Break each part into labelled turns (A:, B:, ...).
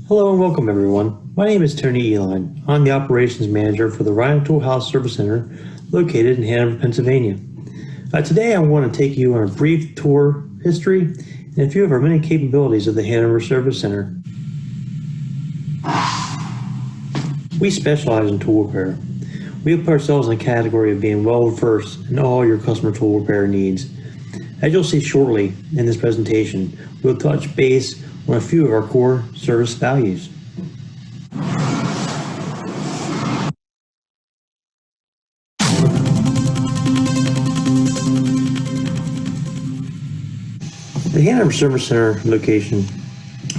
A: Hello and welcome everyone. My name is Tony Eline. I'm the Operations Manager for the Rhino Toolhouse Service Center located in Hanover, Pennsylvania. Today I want to take you on a brief tour history and a few of our many capabilities of the Hanover Service Center. We specialize in tool repair. We put ourselves in the category of being well versed in all your customer tool repair needs. As you'll see shortly in this presentation, we'll touch base on a few of our core service values. The Hanover Service Center location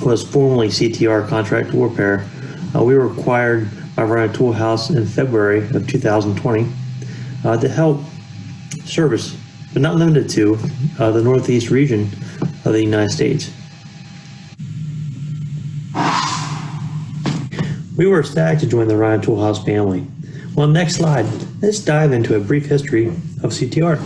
A: was formerly CTR Contract Tool Repair. We were acquired by Rhino Toolhouse in February of 2020 to help service, but not limited to, the Northeast region of the United States. We were ecstatic to join the Rhino Toolhouse family. Well, next slide, let's dive into a brief history of CTR.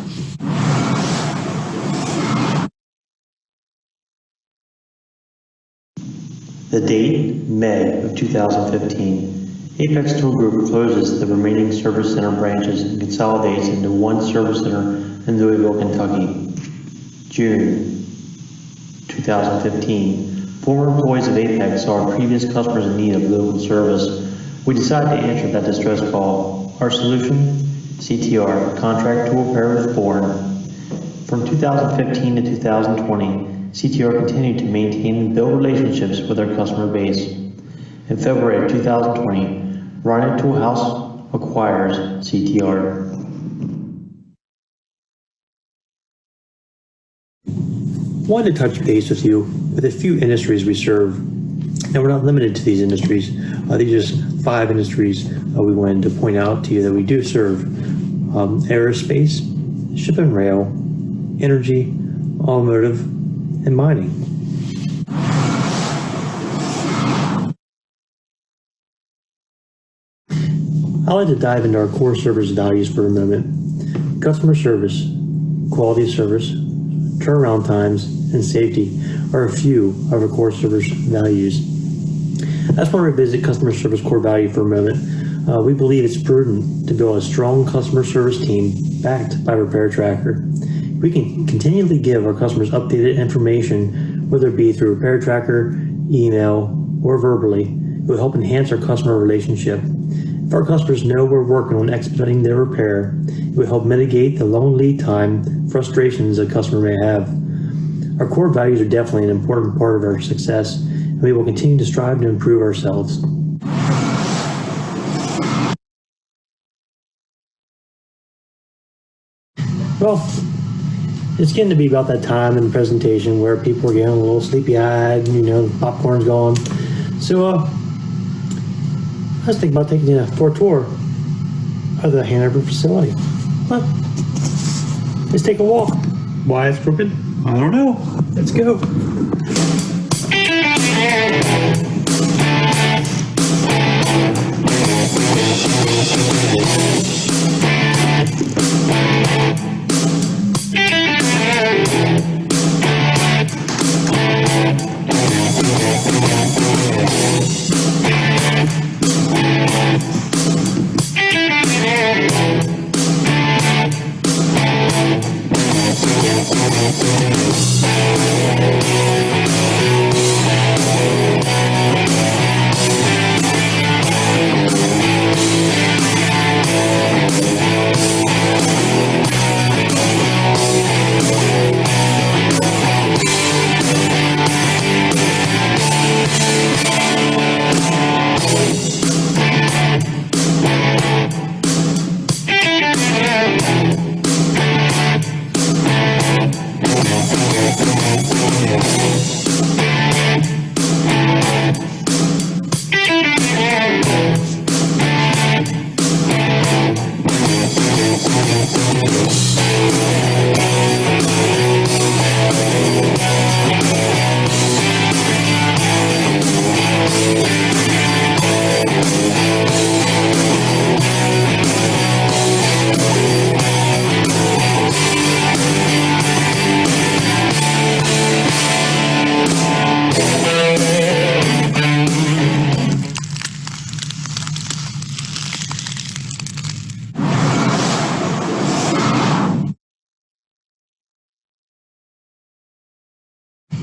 A: The date, May of 2015. Apex Tool Group closes the remaining service center branches and consolidates into one service center in Louisville, Kentucky. June 2015. Former employees of Apex saw our previous customers in need of local service. We decided to answer that distress call. Our solution? CTR, Contract Tool Repair, was born. From 2015 to 2020, CTR continued to maintain and build relationships with our customer base. In February of 2020, Rhino Toolhouse acquires CTR. I wanted to touch base with you with a few industries we serve, and we're not limited to these industries. These are just 5 industries we wanted to point out to you that we do serve: aerospace, ship and rail, energy, automotive, and mining. I'd like to dive into our core service values for a moment. Customer service, quality of service, turnaround times, and safety are a few of our core service values. I just want to revisit customer service core value for a moment. We believe it's prudent to build a strong customer service team backed by Repair Tracker. We can continually give our customers updated information, whether it be through Repair Tracker, email, or verbally. It will help enhance our customer relationship. If our customers know we're working on expediting their repair, it will help mitigate the long lead time frustrations a customer may have. Our core values are definitely an important part of our success, and we will continue to strive to improve ourselves. Well, it's getting to be about that time in the presentation where people are getting a little sleepy-eyed, the popcorn's gone. So, let's think about taking you for a tour of the Hanover facility. Let's take a walk. Why it's crooked? I don't know. Let's go.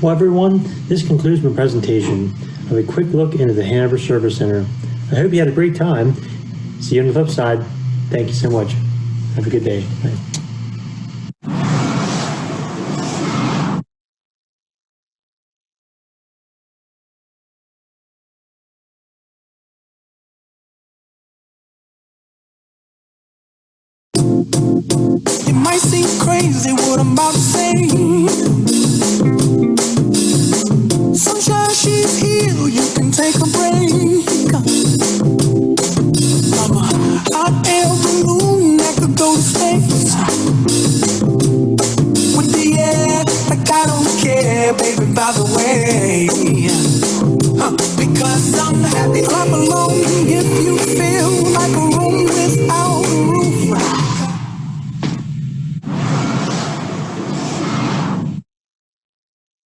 A: Well, everyone, this concludes my presentation of a quick look into the Hanover Service Center. I hope you had a great time. See you on the flip side. Thank you so much. Have a good day. Bye.
B: It might seem crazy what I'm about to say. Sunshine, she's here, you can take a break. I'm a hot air balloon that could go to space. With the air, like I don't care, baby, by the way. Because I'm happy, clap along if